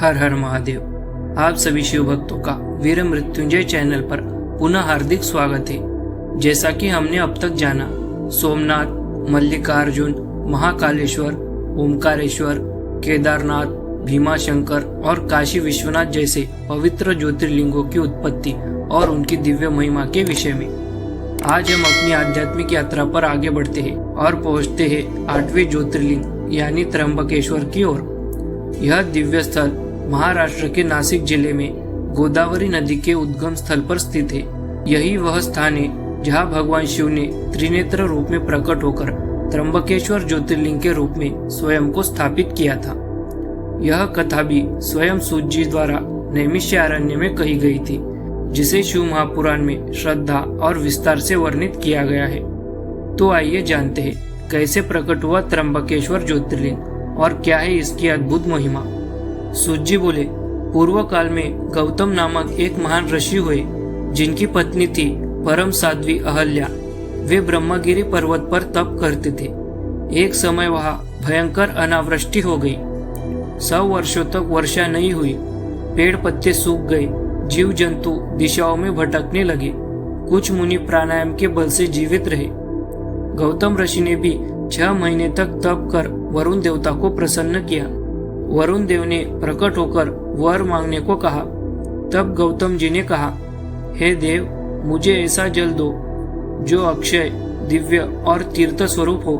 हर हर महादेव। आप सभी शिव भक्तों का वीर मृत्युंजय चैनल पर पुनः हार्दिक स्वागत है। जैसा कि हमने अब तक जाना, सोमनाथ, मल्लिकार्जुन, महाकालेश्वर, ओमकारेश्वर, केदारनाथ, भीमाशंकर और काशी विश्वनाथ जैसे पवित्र ज्योतिर्लिंगों की उत्पत्ति और उनकी दिव्य महिमा के विषय में आज हम अपनी आध्यात्मिक यात्रा पर आगे बढ़ते हैं और पहुंचते हैं 8वें ज्योतिर्लिंग यानी त्र्यंबकेश्वर की ओर। यह दिव्य स्थल महाराष्ट्र के नासिक जिले में गोदावरी नदी के उद्गम स्थल पर स्थित है। यही वह स्थान है जहां भगवान शिव ने त्रिनेत्र रूप में प्रकट होकर त्र्यंबकेश्वर ज्योतिर्लिंग के रूप में स्वयं को स्थापित किया था। यह कथा भी स्वयं सूत जी द्वारा नैमिषारण्य में कही गई थी, जिसे शिव महापुराण में श्रद्धा और विस्तार से वर्णित किया गया है। तो आइए जानते हैं कैसे प्रकट हुआ त्र्यंबकेश्वर ज्योतिर्लिंग और क्या है इसकी अद्भुत महिमा। सूत जी बोले, पूर्व काल में गौतम नामक एक महान ऋषि हुए, जिनकी पत्नी थी परम साध्वी अहल्या। वे ब्रह्मगिरी पर्वत पर तप करते थे। एक समय वहां भयंकर अनावृष्टि हो गई। 100 वर्षों तक वर्षा नहीं हुई। पेड़ पत्ते सूख गए, जीव जंतु दिशाओं में भटकने लगे। कुछ मुनि प्राणायाम के बल से जीवित रहे। गौतम ऋषि ने भी 6 महीने तक तप कर वरुण देवता को प्रसन्न किया। वरुण देव ने प्रकट होकर वर मांगने को कहा। तब गौतम जी ने कहा, हे देव, मुझे ऐसा जल दो जो अक्षय, दिव्य और तीर्थ स्वरूप हो।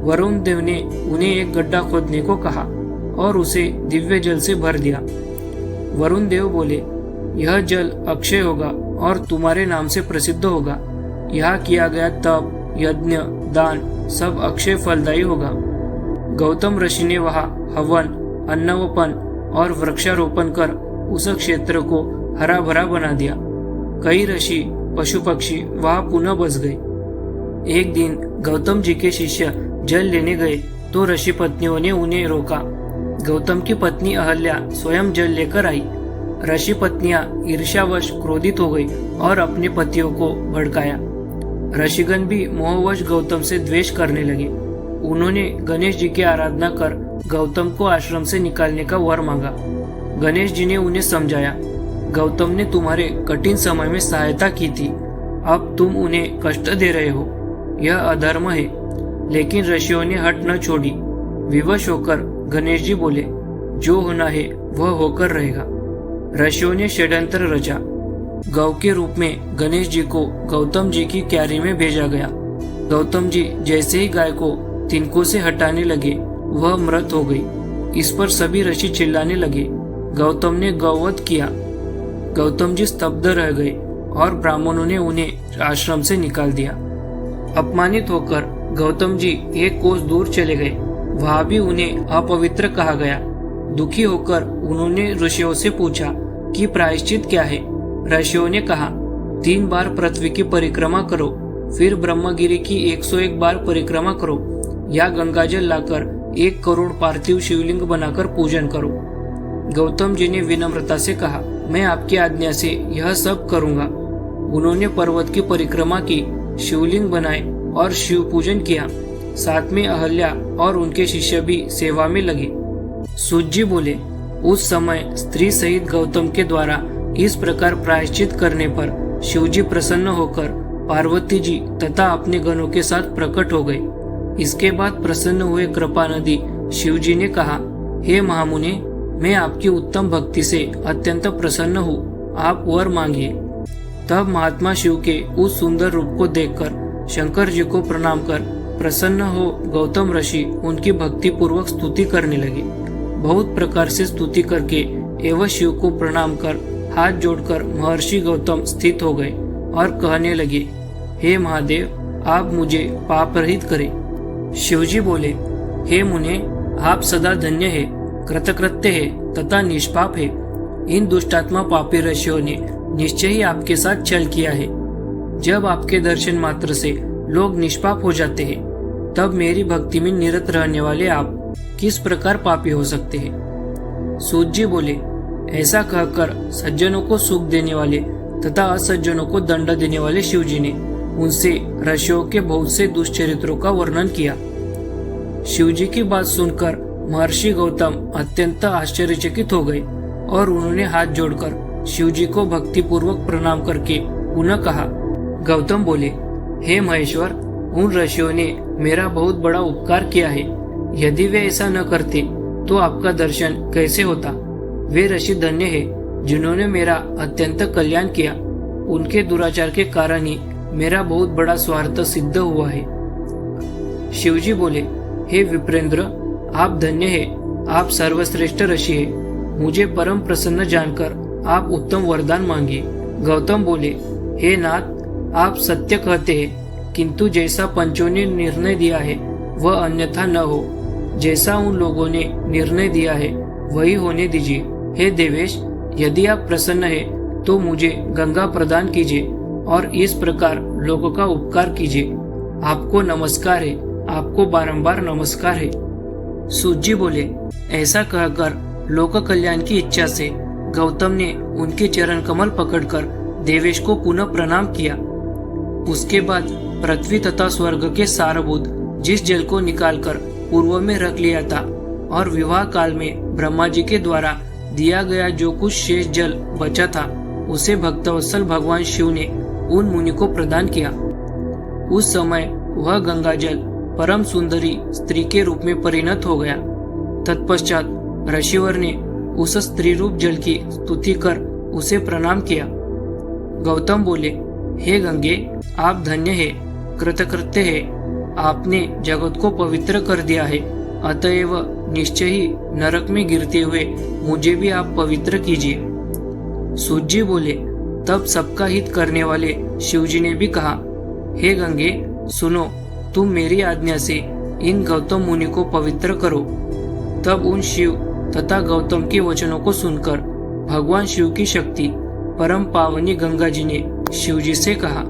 वरुण देव ने उन्हें एक गड्ढा खोदने को कहा और उसे दिव्य जल से भर दिया। वरुण देव बोले, यह जल अक्षय होगा और तुम्हारे नाम से प्रसिद्ध होगा। यहाँ किया गया तप, यज्ञ, दान सब अक्षय फलदायी होगा। गौतम ऋषि ने वहाँ हवन, अन्नवपन और वृक्षारोपण कर उस क्षेत्र को हरा भरा बना दिया। कई ऋषि, पशु पक्षी वहाँ पुनः बस गए। एक दिन गौतम जी के शिष्य जल लेने गए तो ऋषि पत्नियों ने उन्हें रोका। गौतम की पत्नी अहल्या स्वयं जल लेकर आई। ऋषि पत्नियां ईर्ष्यावश क्रोधित हो गई और अपने पतियों को भड़काया। ऋषिगण भी मोहवश गौतम से द्वेष करने लगे। उन्होंने गणेश जी की आराधना कर गौतम को आश्रम से निकालने का वर मांगा। गणेश जी ने उन्हें समझाया, गौतम ने तुम्हारे कठिन समय में सहायता की थी, अब तुम उन्हें कष्ट दे रहे हो, यह अधर्म है। लेकिन ऋषियों ने हट न छोड़ी। विवश होकर गणेश जी बोले, जो होना है वह होकर रहेगा। ऋषियों ने षड्यंत्र रचा। गौ के रूप में गणेश जी को गौतम जी की क्यारी में भेजा गया। गौतम जी जैसे ही गाय को तिनकों से हटाने लगे, वह मृत हो गई। इस पर सभी ऋषि चिल्लाने लगे, गौतम ने गौवध किया। गौतम जी स्तब्ध रह गए और ब्राह्मणों ने उन्हें आश्रम से निकाल दिया। अपमानित होकर गौतम जी एक कोस दूर चले गए। वहां भी उन्हें अपवित्र कहा गया। दुखी होकर उन्होंने ऋषियों से पूछा कि प्रायश्चित क्या है। ऋषियों ने कहा, 3 बार पृथ्वी की परिक्रमा करो, फिर ब्रह्मगिरी की 101 बार परिक्रमा करो, या गंगाजल लाकर 1 करोड़ पार्थिव शिवलिंग बनाकर पूजन करो। गौतम जी ने विनम्रता से कहा, मैं आपकी आज्ञा से यह सब करूंगा। उन्होंने पर्वत की परिक्रमा की, शिवलिंग बनाए और शिव पूजन किया। साथ में अहल्या और उनके शिष्य भी सेवा में लगे। सूत जी बोले, उस समय स्त्री सहित गौतम के द्वारा इस प्रकार प्रायश्चित करने पर शिवजी प्रसन्न होकर पार्वती जी तथा अपने गणों के साथ प्रकट हो गए। इसके बाद प्रसन्न हुए कृपा नदी शिवजी ने कहा, हे महामुने, मैं आपकी उत्तम भक्ति से अत्यंत प्रसन्न हूँ, आप वर मांगिए। तब महात्मा शिव के उस सुंदर रूप को देखकर शंकर जी को प्रणाम कर प्रसन्न हो गौतम ऋषि उनकी भक्ति पूर्वक स्तुति करने लगे। बहुत प्रकार से स्तुति करके एवं शिव को प्रणाम कर हाथ जोड़कर महर्षि गौतम स्थित हो गए और कहने लगे, हे महादेव, आप मुझे पाप रहित करें। शिवजी बोले, हे मुने, आप सदा धन्य है, कृतकृत्य है तथा निष्पाप है। इन दुष्टात्मा पापी ऋषियों ने निश्चय ही आपके साथ छल किया है। जब आपके दर्शन मात्र से लोग निष्पाप हो जाते हैं, तब मेरी भक्ति में निरत रहने वाले आप किस प्रकार पापी हो सकते हैं। सूत जी बोले, ऐसा कहकर सज्जनों को सुख देने वाले तथा असज्जनों को दंड देने वाले शिवजी ने उनसे ऋषियों के बहुत से दुष्चरित्रों का वर्णन किया। शिवजी की बात सुनकर महर्षि गौतम अत्यंत आश्चर्यचकित हो गए और उन्होंने हाथ जोड़कर शिवजी को भक्तिपूर्वक प्रणाम करके पुनः कहा। गौतम बोले, हे महेश्वर, उन ऋषियों ने मेरा बहुत बड़ा उपकार किया है। यदि वे ऐसा न करते तो आपका दर्शन कैसे होता। वे ऋषि धन्य है जिन्होंने मेरा अत्यंत कल्याण किया। उनके दुराचार के कारण ही मेरा बहुत बड़ा स्वार्थ सिद्ध हुआ है। शिवजी बोले, हे विप्रेंद्र, आप धन्य है, आप सर्वश्रेष्ठ ऋषि है। मुझे परम प्रसन्न जानकर आप उत्तम वरदान मांगिए। गौतम बोले, हे नाथ, आप सत्य कहते हैं, किंतु जैसा पंचों ने निर्णय दिया है वह अन्यथा न हो। जैसा उन लोगों ने निर्णय दिया है वही होने दीजिए। हे देवेश, यदि आप प्रसन्न है तो मुझे गंगा प्रदान कीजिए और इस प्रकार लोगों का उपकार कीजिए। आपको नमस्कार है, आपको बारंबार नमस्कार है। सूत जी बोले, ऐसा कहकर लोक कल्याण की इच्छा से गौतम ने उनके चरण कमल पकड़कर देवेश को पुनः प्रणाम किया। उसके बाद पृथ्वी तथा स्वर्ग के सारभूत जिस जल को निकालकर पूर्व में रख लिया था और विवाह काल में ब्रह्मा जी के द्वारा दिया गया जो कुछ शेष जल बचा था उसे भक्तवत्सल भगवान शिव ने उन मुनि को प्रदान किया। उस समय वह गंगा जल परम सुंदरी स्त्री के रूप में परिणत हो गया। तत्पश्चात ऋषिवर ने उस स्त्री रूप जल की स्तुति कर उसे प्रणाम किया। गौतम बोले, हे गंगे, आप धन्य है, कृतकृत्य है। आपने जगत को पवित्र कर दिया है, अतएव निश्चय ही नरक में गिरते हुए मुझे भी आप पवित्र कीजिए। सूत जी बोले, तब सबका हित करने वाले शिवजी ने भी कहा, हे गंगे, सुनो, तुम मेरी आज्ञा से इन गौतम मुनि को पवित्र करो। तब उन शिव तथा गौतम के वचनों को सुनकर भगवान शिव की शक्ति परम पावनी गंगा जी ने शिवजी से कहा।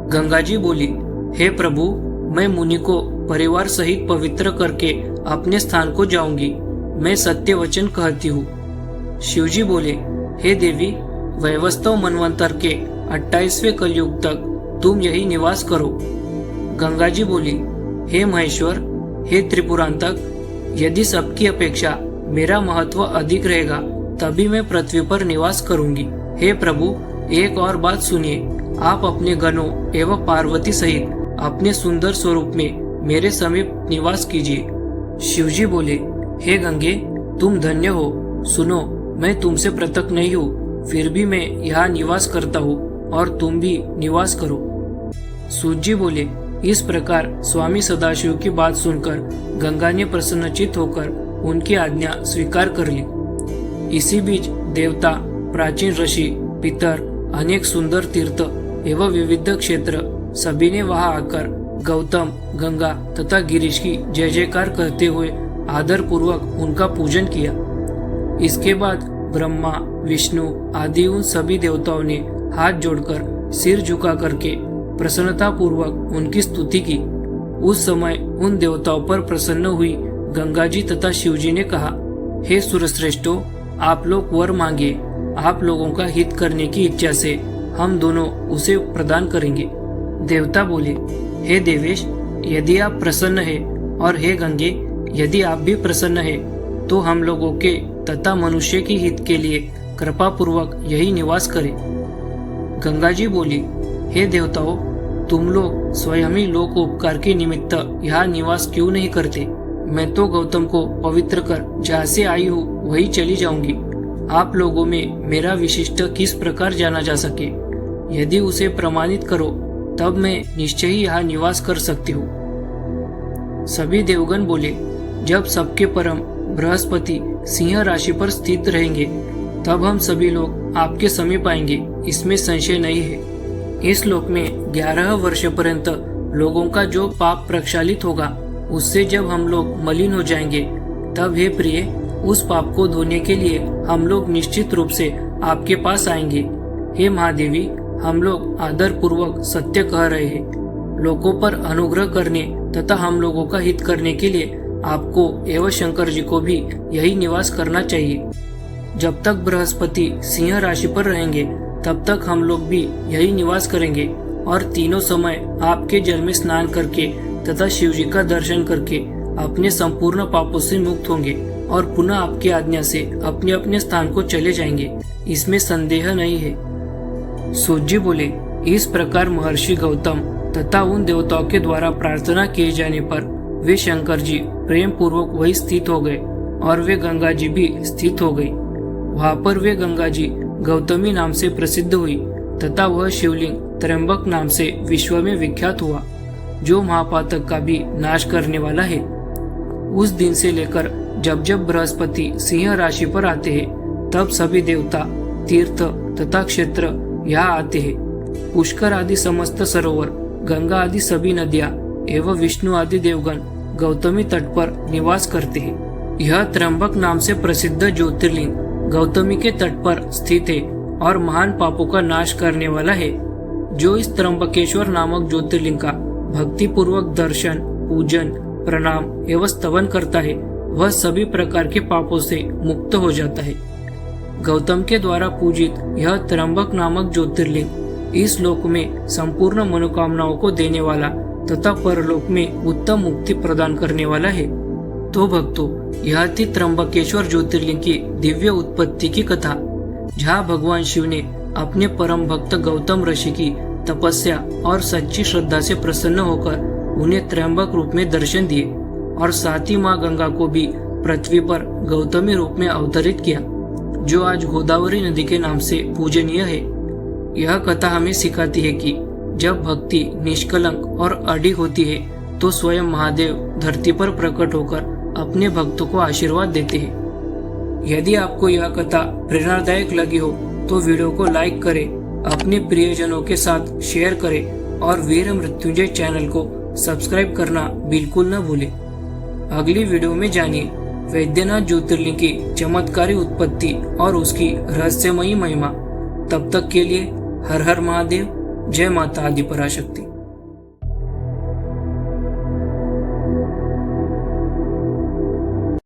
गंगा जी बोली, हे प्रभु, मैं मुनि को परिवार सहित पवित्र करके अपने स्थान को जाऊंगी। मैं सत्य वचन कहती हूँ। शिवजी बोले, हे देवी, वैवस्वत मनवंतर के 28वें कलयुग तक तुम यही निवास करो। गंगा जी बोली, हे महेश्वर, हे त्रिपुरांतक, यदि सबकी अपेक्षा मेरा महत्व अधिक रहेगा तभी मैं पृथ्वी पर निवास करूंगी। हे प्रभु, एक और बात सुनिए। आप अपने गणों एवं पार्वती सहित अपने सुंदर स्वरूप में मेरे समीप निवास कीजिए। शिवजी बोले, हे गंगे, तुम धन्य हो। सुनो, मैं तुमसे पृथक नहीं हूँ, फिर भी मैं यहाँ निवास करता हूँ और तुम भी निवास करो। सूत जी बोले, इस प्रकार स्वामी सदाशिव की बात सुनकर गंगा ने प्रसन्नचित होकर उनकी आज्ञा स्वीकार कर ली। इसी बीच देवता, प्राचीन ऋषि, पितर, अनेक सुंदर तीर्थ एवं विविध क्षेत्र सभी ने वहां आकर गौतम, गंगा तथा गिरीश की जय जयकार करते हुए आदर पूर्वक उनका पूजन किया। इसके बाद ब्रह्मा, विष्णु आदि उन सभी देवताओं ने हाथ जोड़कर सिर झुका करके प्रसन्नता पूर्वक उनकी स्तुति की। उस समय उन देवताओं पर प्रसन्न हुई गंगा जी तथा शिवजी ने कहा, हे सुरश्रेष्ठों, आप लोग वर मांगे। आप लोगों का हित करने की इच्छा से हम दोनों उसे प्रदान करेंगे। देवता बोले, हे देवेश, यदि आप प्रसन्न है, और हे गंगे, यदि आप भी प्रसन्न है, तो हम लोगों के तथा मनुष्य के हित के लिए कृपा पूर्वक यही निवास करें। गंगा जी बोली, हे देवताओं, तुम लोग स्वयं ही लोक उपकार के निमित्त यहाँ निवास क्यों नहीं करते। मैं तो गौतम को पवित्र कर जहाँ से आई हूँ वही चली जाऊंगी। आप लोगों में मेरा विशिष्ट किस प्रकार जाना जा सके, यदि उसे प्रमाणित करो तब मैं निश्चय ही यहाँ निवास कर सकती हूँ। सभी देवगण बोले, जब सबके परम बृहस्पति सिंह राशि पर स्थित रहेंगे तब हम सभी लोग आपके समीप आएंगे, इसमें संशय नहीं है। इस लोक में 11 वर्ष पर्यंत लोगों का जो पाप प्रक्षालित होगा, उससे जब हम लोग मलिन हो जाएंगे तब हे प्रिय, उस पाप को धोने के लिए हम लोग निश्चित रूप से आपके पास आएंगे। हे महादेवी, हम लोग आदर पूर्वक सत्य कह रहे हैं। लोगों पर अनुग्रह करने तथा हम लोगों का हित करने के लिए आपको एवं शंकर जी को भी यही निवास करना चाहिए। जब तक बृहस्पति सिंह राशि पर रहेंगे तब तक हम लोग भी यही निवास करेंगे और तीनों समय आपके जल में स्नान करके तथा शिव जी का दर्शन करके अपने संपूर्ण पापों से मुक्त होंगे और पुनः आपकी आज्ञा से अपने अपने स्थान को चले जाएंगे, इसमें संदेह नहीं है। सूत जी बोले, इस प्रकार महर्षि गौतम तथा उन देवताओं के द्वारा प्रार्थना किए जाने पर वे शंकर जी प्रेम पूर्वक वही स्थित हो गए और वे गंगा जी भी स्थित हो गई। वहां पर वे गंगा जी गौतमी नाम से प्रसिद्ध हुई तथा वह शिवलिंग त्र्यंबक नाम से विश्व में विख्यात हुआ, जो महापातक का भी नाश करने वाला है। उस दिन से लेकर जब जब बृहस्पति सिंह राशि पर आते हैं, तब सभी देवता, तीर्थ तथा क्षेत्र यहाँ आते हैं। पुष्कर आदि समस्त सरोवर, गंगा आदि सभी नदियाँ एवं विष्णु आदि देवगण गौतमी तट पर निवास करते हैं। यह त्र्यंबक नाम से प्रसिद्ध ज्योतिर्लिंग गौतमी के तट पर स्थित है और महान पापों का नाश करने वाला है। जो इस त्र्यंबकेश्वर नामक ज्योतिर्लिंग का भक्ति पूर्वक दर्शन, पूजन, प्रणाम एवं स्तवन करता है, वह सभी प्रकार के पापों से मुक्त हो जाता है। गौतम के द्वारा पूजित यह त्र्यंबक नामक ज्योतिर्लिंग इस लोक में संपूर्ण मनोकामनाओं को देने वाला तथा परलोक में उत्तम मुक्ति प्रदान करने वाला है। तो भक्तों, यह थी त्र्यंबकेश्वर ज्योतिर्लिंग की दिव्य उत्पत्ति की कथा, जहाँ भगवान शिव ने अपने परम भक्त गौतम ऋषि की तपस्या और सच्ची श्रद्धा से प्रसन्न होकर उन्हें त्र्यंबक रूप में दर्शन दिए और साथ ही माँ गंगा को भी पृथ्वी पर गौतमी रूप में अवतरित किया, जो आज गोदावरी नदी के नाम से पूजनीय है। यह कथा हमें सिखाती है कि जब भक्ति निष्कलंक और अडिग होती है, तो स्वयं महादेव धरती पर प्रकट होकर अपने भक्तों को आशीर्वाद देते हैं। यदि आपको यह कथा प्रेरणादायक लगी हो तो वीडियो को लाइक करें, अपने प्रियजनों के साथ शेयर करें और वीर मृत्युंजय चैनल को सब्सक्राइब करना बिल्कुल न भूलें। अगली वीडियो में जानिए वैद्यनाथ ज्योतिर्लिंग की चमत्कारी उत्पत्ति और उसकी रहस्यमयी महिमा। तब तक के लिए हर हर महादेव, जय माता आदि पराशक्ति।